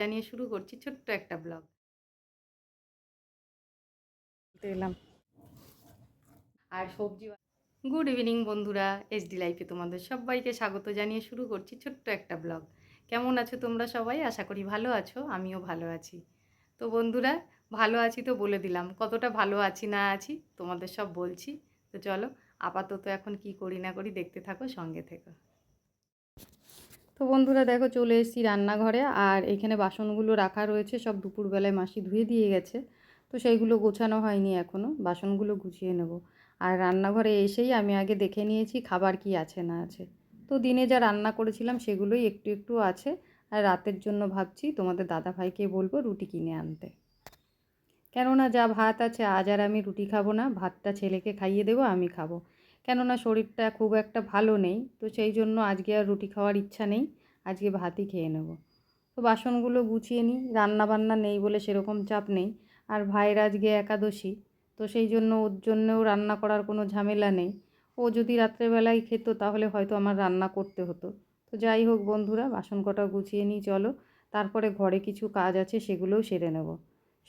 জানিয়ে শুরু করছি ছোট্ট একটা ব্লগ। এলাম আর সবজি। গুড ইভিনিং বন্ধুরা, এসডি লাইফে তোমাদের সবাইকে স্বাগত জানিয়ে শুরু করছি ছোট্ট একটা ব্লগ। কেমন আছো তোমরা সবাই? আশা করি ভালো আছো, আমিও ভালো আছি। তো বন্ধুরা, ভালো আছি তো বলে দিলাম, কতটা ভালো আছি না আছি তোমাদের সব বলছি। তো চলো, আপাতত এখন কি করি না করি দেখতে থাকো, সঙ্গে থেকো। তো বন্ধুরা দেখো, চলে এসেছি রান্নাঘরে। আর এখানে বাসনগুলো রাখা রয়েছে, সব দুপুরবেলায় মাসি ধুয়ে দিয়ে গেছে। তো সেইগুলো গোছানো হয়নি এখনও, বাসনগুলো গুছিয়ে নেব। আর রান্নাঘরে এসেই আমি আগে দেখে নিয়েছি খাবার কি আছে না আছে। তো দিনে যা রান্না করেছিলাম সেগুলোই একটু একটু আছে। আর রাতের জন্য ভাবছি তোমাদের দাদাভাইকে বলবো রুটি কিনে আনতে। কেননা যা ভাত আছে, আজ আর আমি রুটি খাবো না, ভাতটা ছেলেকে খাইয়ে দেবো, আমি খাবো। কেননা শরীরটা খুব একটা ভালো নেই, তো সেই জন্য আজকে আর রুটি খাওয়ার ইচ্ছা নেই, আজকে ভাতই খেয়ে নেব। তো বাসনগুলো গুছিয়ে নিই, রান্না বান্না নেই বলে সেরকম চাপ নেই। আর ভাইয়ের আজকে একাদশী, তো সেই জন্য ওর জন্যও রান্না করার কোনো ঝামেলা নেই। ও যদি রাত্রেবেলায় খেত তাহলে হয়তো আমার রান্না করতে হতো। তো যাই হোক বন্ধুরা, বাসন কটা গুছিয়ে নিই চলো। তারপরে ঘরে কিছু কাজ আছে সেগুলোও সেরে নেব।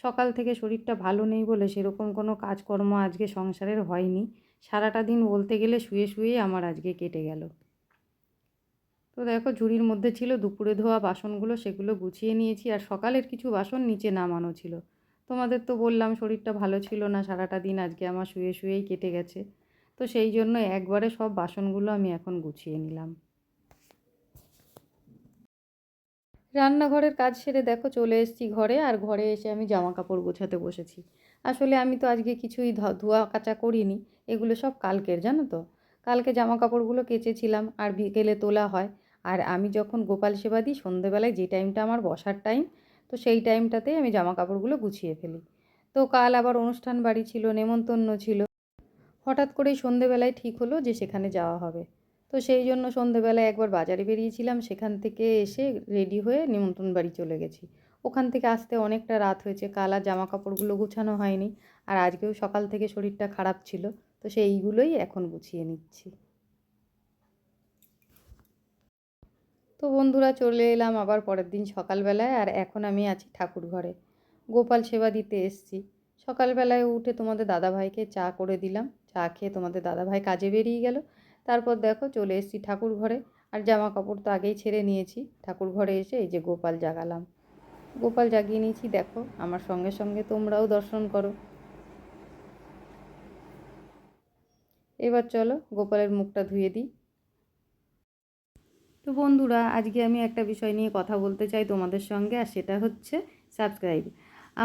সকাল থেকে শরীরটা ভালো নেই বলে সেরকম কোনো কাজকর্ম আজকে সংসারের হয়নি। সারাটা দিন বলতে গেলে শুয়ে শুয়েই আমার আজকে কেটে গেল। তো দেখো, ঝুড়ির মধ্যে ছিল দুপুরে ধোয়া বাসনগুলো, সেগুলো গুছিয়ে নিয়েছি। আর সকালের কিছু বাসন নিচে নামানো ছিল। তোমাদের তো বললাম শরীরটা ভালো ছিল না, সারাটা দিন আজকে আমার শুয়ে শুয়েই কেটে গেছে। তো সেই জন্য একবারে সব বাসনগুলো আমি এখন গুছিয়ে নিলাম। রান্নাঘরের কাজ সেরে দেখো চলে এসেছি ঘরে। আর ঘরে এসে আমি জামা কাপড় গোছাতে বসেছি। আসলে আমি তো আজকে কিছুই ধোয়া কাচা করিনি, এগুলো সব কালকের, জানো তো। কালকে জামা কাপড়গুলো কেচেছিলাম আর বিকেলে তোলা হয়। আর আমি যখন গোপাল সেবা দিই সন্ধেবেলায়, যে টাইমটা আমার বসার টাইম, তো সেই টাইমটাতেই আমি জামা কাপড়গুলো গুছিয়ে ফেলি। তো কাল আবার অনুষ্ঠান বাড়ি ছিল, নেমন্তন্ন ছিল। হঠাৎ করেই সন্ধেবেলায় ঠিক হলো যে সেখানে যাওয়া হবে। তো সেই জন্য সন্ধেবেলায় একবার বাজারে বেরিয়েছিলাম, সেখান থেকে এসে রেডি হয়ে নিমন্ত্রণ বাড়ি চলে গেছি। ওখান থেকে আসতে অনেকটা রাত হয়েছে, কাল আর জামা কাপড়গুলো গুছানো হয়নি। আর আজকেও সকাল থেকে শরীরটা খারাপ ছিল, তো সেইগুলোই এখন গুছিয়ে নিচ্ছি। তো বন্ধুরা, চলে এলাম আবার পরের দিন সকালবেলায়। আর এখন আমি আছি ঠাকুর ঘরে, গোপাল সেবা দিতে এসছি। সকালবেলায় উঠে তোমাদের দাদাভাইকে চা করে দিলাম, চা খেয়ে তোমাদের দাদাভাই কাজে বেরিয়ে গেল। তারপর দেখো চলে এসেছি ঠাকুর ঘরে। আর জামা কাপড় তো আগেই ছেড়ে নিয়েছি। ঠাকুর ঘরে এসে এই যে গোপাল জাগালাম, গোপাল জাগিয়ে নিয়েছি। দেখো আমার সঙ্গে সঙ্গে তোমরাও দর্শন করো। এবার চলো গোপালের মুখটা ধুয়ে দিই। তো বন্ধুরা, আজকে আমি একটা বিষয় নিয়ে কথা বলতে চাই তোমাদের সঙ্গে, আর সেটা হচ্ছে সাবস্ক্রাইব।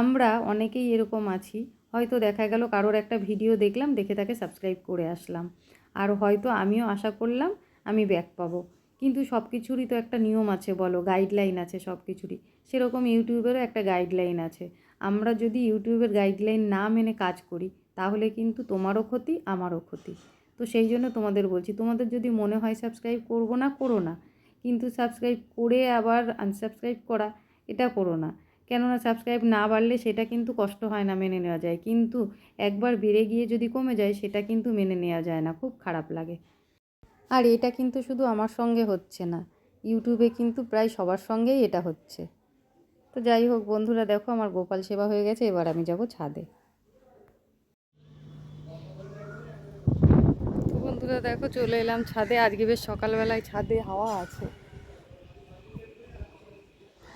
আমরা অনেকেই এরকম আছি, হয়তো দেখা গেল কারোর একটা ভিডিও দেখলাম, দেখে তাকে সাবস্ক্রাইব করে আসলাম। আর হয়তো আমিও আশা করলাম আমি ব্যাক পাবো। কিন্তু সব কিছুরই তো একটা নিয়ম আছে, বলো, গাইডলাইন আছে সব কিছুরই। সেরকম ইউটিউবেরও একটা গাইডলাইন আছে। আমরা যদি ইউটিউবের গাইডলাইন না মেনে কাজ করি, তাহলে কিন্তু তোমারও ক্ষতি, আমারও ক্ষতি। তো সেই জন্য তোমাদের বলছি, তোমাদের যদি মনে হয় সাবস্ক্রাইব করবো না, করো না। কিন্তু সাবস্ক্রাইব করে আবার আনসাবস্ক্রাইব করা, এটা করো না। কেননা সাবস্ক্রাইব না বাড়লে সেটা কিন্তু কষ্ট হয় না, মেনে নেওয়া যায়। কিন্তু একবার বেড়ে গিয়ে যদি কমে যায়, সেটা কিন্তু মেনে নেওয়া যায় না, খুব খারাপ লাগে। আর এটা কিন্তু শুধু আমার সঙ্গে হচ্ছে না, ইউটিউবে কিন্তু প্রায় সবার সঙ্গেই এটা হচ্ছে। তো যাই হোক বন্ধুরা, দেখো আমার গোপাল সেবা হয়ে গেছে, এবার আমি যাব ছাদে। তো বন্ধুরা দেখো, চলে এলাম ছাদে। আজকে বেশ সকালবেলায় ছাদে হাওয়া আছে।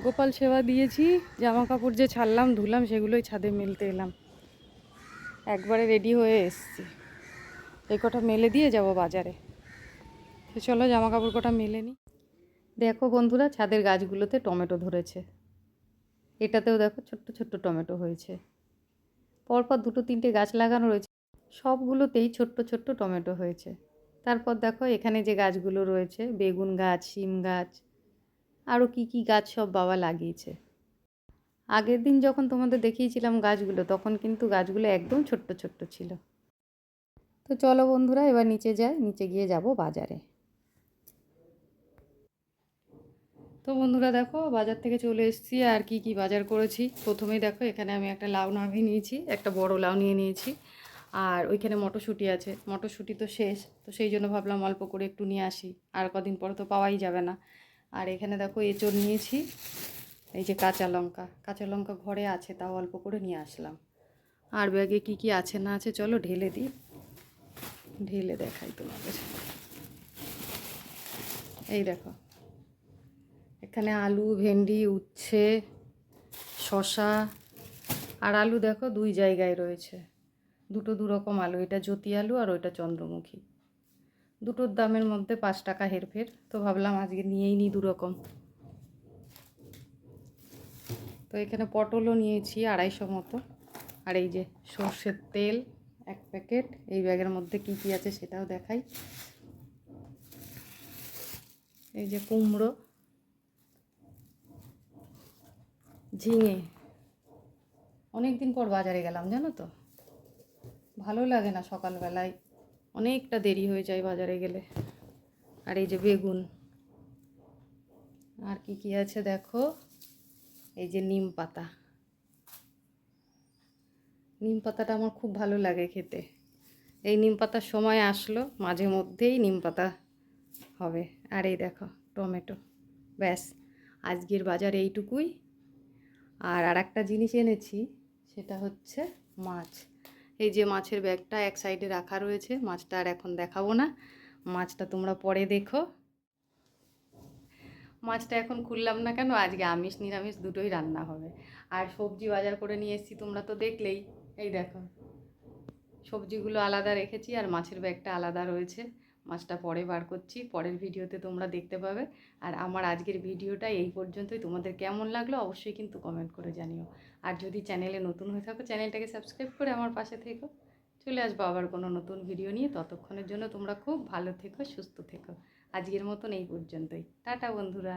গোপাল সেবা দিয়েছি, জামা কাপড় যে ছাড়লাম ধুলাম সেগুলোই ছাদে মেলতে এলাম। একবারে রেডি হয়ে এসছি, এই কটা মেলে দিয়ে যাব বাজারে। তো চলো জামা কাপড় কটা মেলে নিই। দেখো বন্ধুরা, ছাদের গাছগুলোতে টমেটো ধরেছে। এটাতেও দেখো ছোট্ট ছোট্ট টমেটো হয়েছে। পরপর দুটো তিনটে গাছ লাগানো রয়েছে, সবগুলোতেই ছোট্ট ছোট্ট টমেটো হয়েছে। তারপর দেখো এখানে যে গাছগুলো রয়েছে, বেগুন গাছ, শিম গাছ, আরও কি কি গাছ সব বাবা লাগিয়েছে। আগের দিন যখন তোমাদের দেখিয়েছিলাম গাছগুলো, তখন কিন্তু গাছগুলো একদম ছোট্ট ছোট্ট ছিল। তো চলো বন্ধুরা, এবার নিচে যাই, নিচে গিয়ে যাব বাজারে। তো বন্ধুরা দেখো, বাজার থেকে চলে এসেছি। আর কি কি বাজার করেছি প্রথমেই দেখো, এখানে আমি একটা লাউ নামিয়ে নিয়েছি, একটা বড় লাউ নিয়ে নিয়েছি। আর ওইখানে মটরশুঁটি আছে, মটরশুঁটি তো শেষ, তো সেই জন্য ভাবলাম অল্প করে একটু নিয়ে আসি, আর কদিন পর তো পাওয়াই যাবে না। আর এখানে দেখো এঁচোড় নিয়েছি, এই যে কাঁচা লঙ্কা ঘরে আছে, তাও অল্প করে নিয়ে আসলাম। আর ব্যাগে কি কি আছে না আছে চলো ঢেলে দিই, ঢেলে দেখাই তোমাদের। এই দেখো, এখানে আলু, ভেন্ডি, উচ্ছে, শসা। আর আলু দেখো দুই জায়গায় রয়েছে, দুটো দু রকম আলু, এটা জ্যোতি আলু আর ওইটা চন্দ্রমুখী। দুটোর দামের মধ্যে 5 টাকা হেরফের, তো ভাবলাম আজকে নিয়েই নিই দু রকম। তো এখানে পটলও নিয়েছি 250 মতো। আর এই যে সর্ষের তেল 1 প্যাকেট। এই ব্যাগের মধ্যে কি কি আছে সেটাও দেখাই। এই যে কুমড়ো, ঝিঙে। অনেক দিন পর বাজারে গেলাম জানো তো, ভালো লাগে না সকালবেলায়, অনেকটা দেরি হয়ে যায় বাজারে গেলে। আর এই যে বেগুন। আর কি কি আছে দেখো, এই যে নিম পাতা। নিম পাতাটা আমার খুব ভালো লাগে খেতে। এই নিম পাতার সময় আসলো, মাঝে মধ্যেই নিম পাতা হবে। আর এই দেখো টমেটো। ব্যাস, আজকের বাজার এইটুকুই। আর আরেকটা জিনিস এনেছি, সেটা হচ্ছে মাছ। এই যে মাছের ব্যাগটা এক সাইডে রাখা রয়েছে, মাছটা আর এখন দেখাবো না, মাছটা তোমরা পরে দেখো। মাছটা এখন খুললাম না কেন, আজকে আমিষ নিরামিষ দুটোই রান্না হবে। আর সবজি বাজার করে নিয়ে এসেছি, তোমরা তো দেখলেই। এই দেখো, সবজিগুলো আলাদা রেখেছি আর মাছের ব্যাগটা আলাদা রয়েছে। মাছটা পরে বার করছি, পরের ভিডিওতে তোমরা দেখতে পাবে। আর আমার আজকের ভিডিওটা এই পর্যন্তই। তোমাদের কেমন লাগলো অবশ্যই কিন্তু কমেন্ট করে জানিও। আর যদি চ্যানেলে নতুন হয়ে থাকো, চ্যানেলটাকে সাবস্ক্রাইব করে আমার পাশে থেকো। চলে আসবো আবার কোনো নতুন ভিডিও নিয়ে। ততক্ষণের জন্য তোমরা খুব ভালো থেকো, সুস্থ থেকো। আজকের মতন এই পর্যন্তই। টাটা বন্ধুরা।